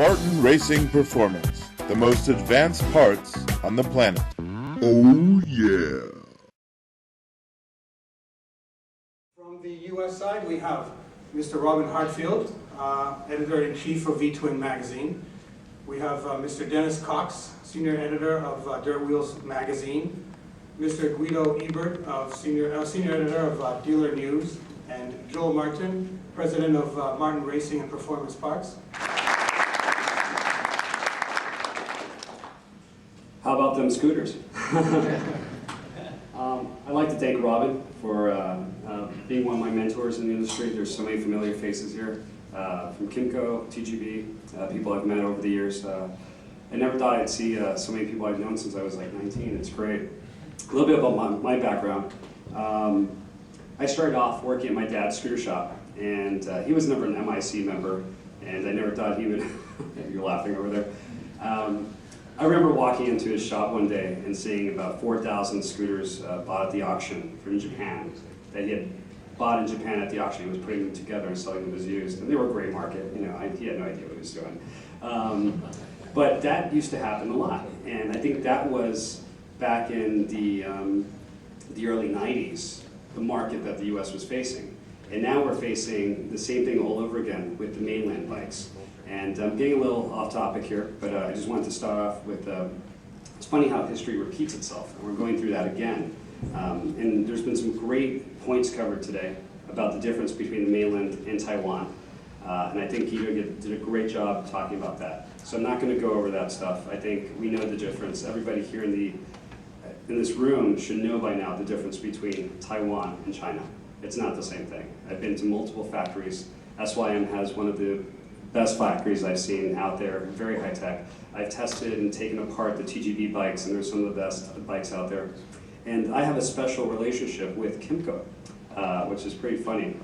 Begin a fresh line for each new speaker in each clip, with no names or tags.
Martin Racing Performance, the most advanced parts on the planet. Oh yeah.
From the U.S. side, we have Mr. Robin Hartfield, Editor-in-Chief of V-Twin Magazine. We have Mr. Dennis Cox, Senior Editor of Dirt Wheels Magazine. Mr. Guido Ebert, Senior Editor of Dealer News. And Joel Martin, President of Martin Racing and Performance Parts.
How about them scooters? I'd like to thank Robin for being one of my mentors in the industry. There's so many familiar faces here, from Kimco, TGB, people I've met over the years. I never thought I'd see so many people I've known since I was like 19. It's great. A little bit about my background. I started off working at my dad's scooter shop, and he was never an MIC member, and I never thought he would, you're laughing over there. I remember walking into his shop one day and seeing about 4,000 scooters bought at the auction from Japan that he had bought in Japan at the auction. He was putting them together and selling them as used, and they were gray market. You know, he had no idea what he was doing. But that used to happen a lot, and I think that was back in the early 90s, the market that the U.S. was facing. And now we're facing the same thing all over again with the mainland bikes. And I'm getting a little off topic here, but I just wanted to start off with, it's funny how history repeats itself, and we're going through that again. And there's been some great points covered today about the difference between the mainland and Taiwan. And I think Guido did a great job talking about that. So I'm not going to go over that stuff. I think we know the difference. Everybody here in this room should know by now the difference between Taiwan and China. It's not the same thing. I've been to multiple factories. SYM has one of the best factories I've seen out there, very high tech. I've tested and taken apart the TGV bikes, and they're some of the best bikes out there. And I have a special relationship with Kimco, which is pretty funny,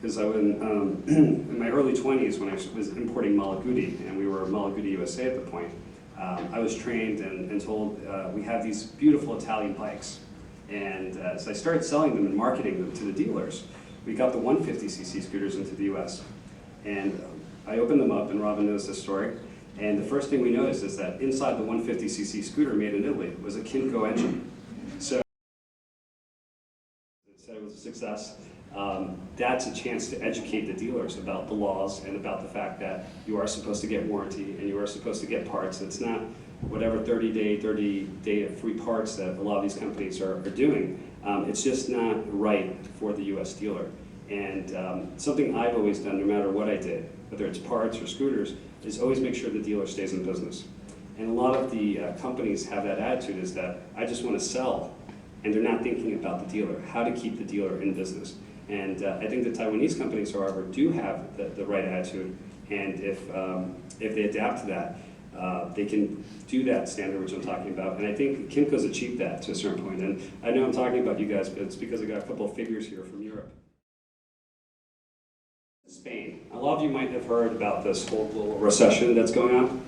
because I was in my early 20s when I was importing Malaguti, and we were Malaguti USA at the point. I was trained and told we have these beautiful Italian bikes. And so I started selling them and marketing them to the dealers. We got the 150cc scooters into the US. And I opened them up, and Robin knows this story. And the first thing we noticed is that inside the 150cc scooter made in Italy was a Kimco engine. So it said it was a success. That's a chance to educate the dealers about the laws and about the fact that you are supposed to get warranty and you are supposed to get parts. It's not whatever 30-day free parts that a lot of these companies are doing. It's just not right for the US dealer. And something I've always done, no matter what I did, whether it's parts or scooters, is always make sure the dealer stays in business. And a lot of the companies have that attitude, is that I just want to sell, and they're not thinking about the dealer, how to keep the dealer in business. And I think the Taiwanese companies, however, do have the right attitude, and if they adapt to that, they can do that standard which I'm talking about. And I think Kimco's achieved that to a certain point. And I know I'm talking about you guys, but it's because I got a couple of figures here from Europe. Spain. A lot of you might have heard about this whole global recession that's going on.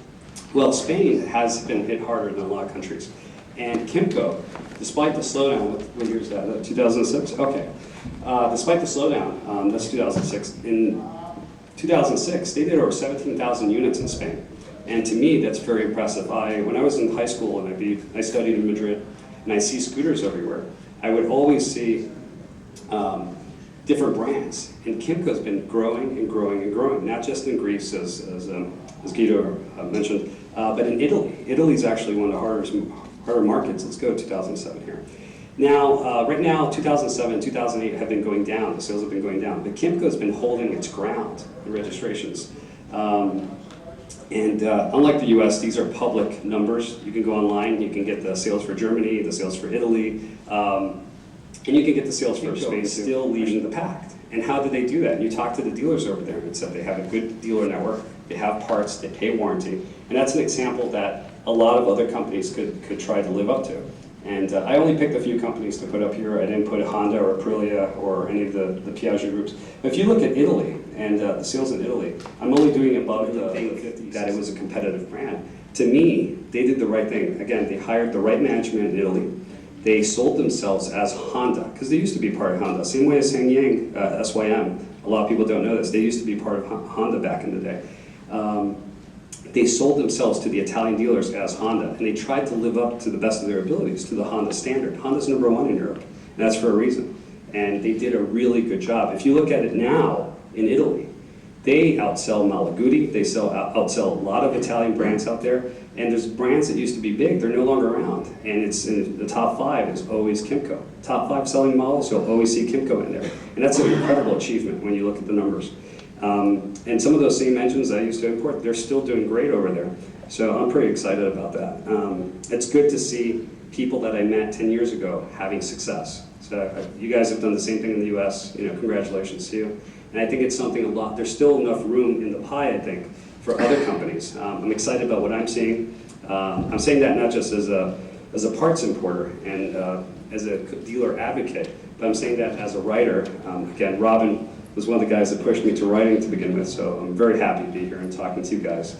Well, Spain has been hit harder than a lot of countries. And Kimco, despite the slowdown, what year is that? 2006? Okay. Despite the slowdown, that's 2006. In 2006, they did over 17,000 units in Spain. And to me, that's very impressive. When I was in high school and I studied in Madrid, and I see scooters everywhere, I would always see different brands. And Kimco's been growing and growing and growing, not just in Greece, as Guido mentioned, but in Italy. Italy's actually one of the harder markets. Let's go to 2007 here. Now, right now, 2007, 2008 have been going down. The sales have been going down. But Kimco's been holding its ground in registrations. And unlike the US, these are public numbers. You can go online, you can get the sales for Germany, the sales for Italy, and you can get the sales for Spain, still leading the pack. And how do they do that? You talk to the dealers over there and said they have a good dealer network, they have parts, they pay warranty. And that's an example that a lot of other companies could try to live up to. And I only picked a few companies to put up here. I didn't put Honda or Aprilia or any of the Piaggio groups. But if you look at Italy and the sales in Italy, I'm only doing it above the 50 that it was a competitive brand. To me, they did the right thing. Again, they hired the right management in Italy. They sold themselves as Honda, because they used to be part of Honda. Same way as Sangyang, SYM. A lot of people don't know this. They used to be part of Honda back in the day. they sold themselves to the Italian dealers as Honda, and they tried to live up to the best of their abilities to the Honda standard. Honda's #1 in Europe, and that's for a reason. And they did a really good job. If you look at it now in Italy, they outsell Malaguti, they outsell a lot of Italian brands out there, and there's brands that used to be big, they're no longer around. And it's in the top 5 is always Kymco. Top 5 selling models, you'll always see Kymco in there. And that's an incredible achievement when you look at the numbers. And some of those same engines I used to import, they're still doing great over there. So I'm pretty excited about that. It's good to see people that I met 10 years ago having success. So you guys have done the same thing in the US, congratulations to you. And I think it's something there's still enough room in the pie, I think, for other companies. I'm excited about what I'm seeing. I'm saying that not just as a parts importer and as a dealer advocate, but I'm saying that as a writer. Again, Robin was one of the guys that pushed me to writing to begin with, so I'm very happy to be here and talking to you guys.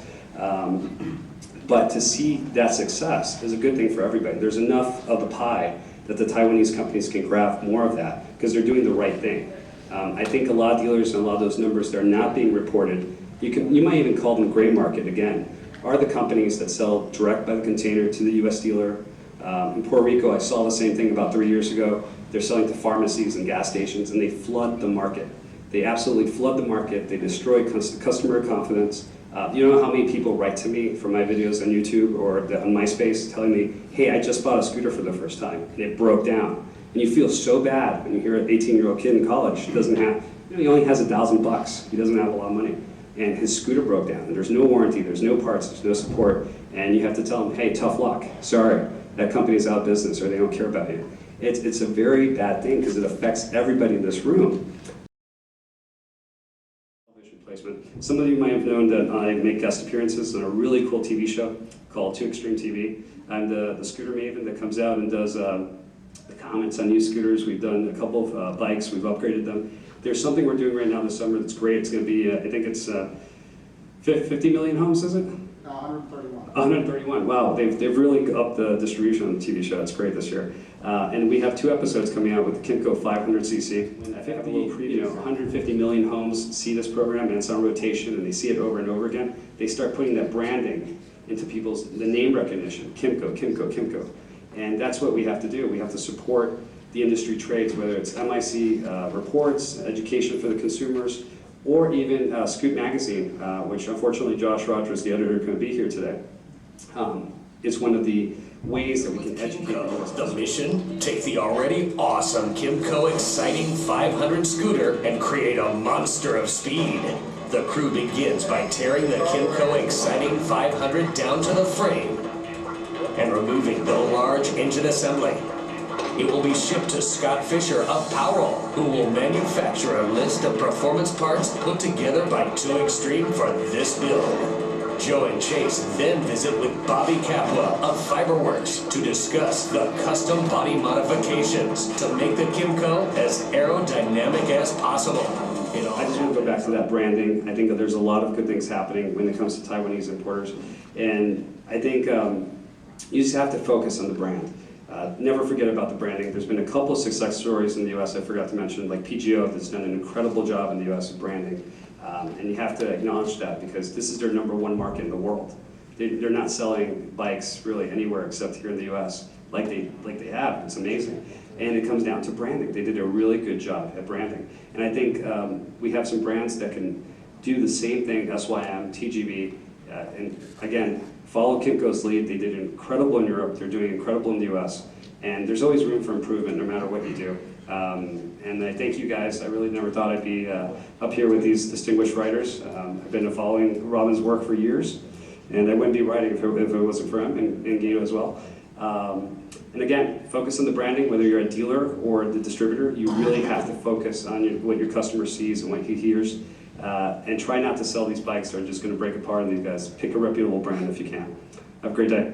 But to see that success is a good thing for everybody. There's enough of the pie that the Taiwanese companies can grab more of that because they're doing the right thing. I think a lot of dealers and a lot of those numbers that are not being reported, you might even call them gray market again, are the companies that sell direct by the container to the US dealer. In Puerto Rico, I saw the same thing about 3 years ago. They're selling to pharmacies and gas stations, and they flood the market. They absolutely flood the market. They destroy customer confidence. You know how many people write to me for my videos on YouTube or on MySpace telling me, hey, I just bought a scooter for the first time, and it broke down. And you feel so bad when you hear an 18-year-old kid in college, he only has $1,000. He doesn't have a lot of money. And his scooter broke down, and there's no warranty, there's no parts, there's no support, and you have to tell him, hey, tough luck. Sorry, that company's out of business, or they don't care about you. It's a very bad thing because it affects everybody in this room. Some of you might have known that I make guest appearances on a really cool TV show called Too Extreme TV. I'm the scooter maven that comes out and does the comments on new scooters. We've done a couple of bikes, we've upgraded them. There's something we're doing right now this summer that's great. It's going to be, I think it's 50 million homes, is it?
131.
131. Wow, they've really upped the distribution on the TV show. It's great this year. And we have 2 episodes coming out with the Kymco 500cc. And I think a little preview, 150 million homes see this program, and it's on rotation, and they see it over and over again. They start putting that branding into the name recognition, Kymco, Kymco, Kymco. And that's what we have to do. We have to support the industry trades, whether it's MIC reports, education for the consumers, or even Scoot Magazine, which unfortunately Josh Rogers, the editor, couldn't be here today. It's one of the ways that we can educate
the mission: take the already awesome Kymco exciting 500 scooter and create a monster of speed. The crew begins by tearing the Kymco exciting 500 down to the frame and removing the large engine assembly. It will be shipped to Scott Fisher of Powell, who will manufacture a list of performance parts put together by Too Extreme for this build. Joe and Chase then visit with Bobby Capua of Fiberworks to discuss the custom body modifications to make the Kymco as aerodynamic as possible.
I just want to go back to that branding. I think that there's a lot of good things happening when it comes to Taiwanese importers. And I think you just have to focus on the brand. Never forget about the branding. There's been a couple of success stories in the US I forgot to mention, like PGO that's done an incredible job in the US of branding. And you have to acknowledge that because this is their #1 market in the world. They're not selling bikes really anywhere except here in the US like they have. It's amazing. And it comes down to branding. They did a really good job at branding. And I think we have some brands that can do the same thing, SYM, TGB, and again, follow Kymco's lead. They did incredible in Europe. They're doing incredible in the US. And there's always room for improvement no matter what you do. And I thank you guys. I really never thought I'd be up here with these distinguished writers. I've been following Robin's work for years, and I wouldn't be writing if it wasn't for him, and Guido as well. And again, focus on the branding, whether you're a dealer or the distributor. You really have to focus on what your customer sees and what he hears. And try not to sell these bikes that are just going to break apart on these guys. Pick a reputable brand if you can. Have a great day.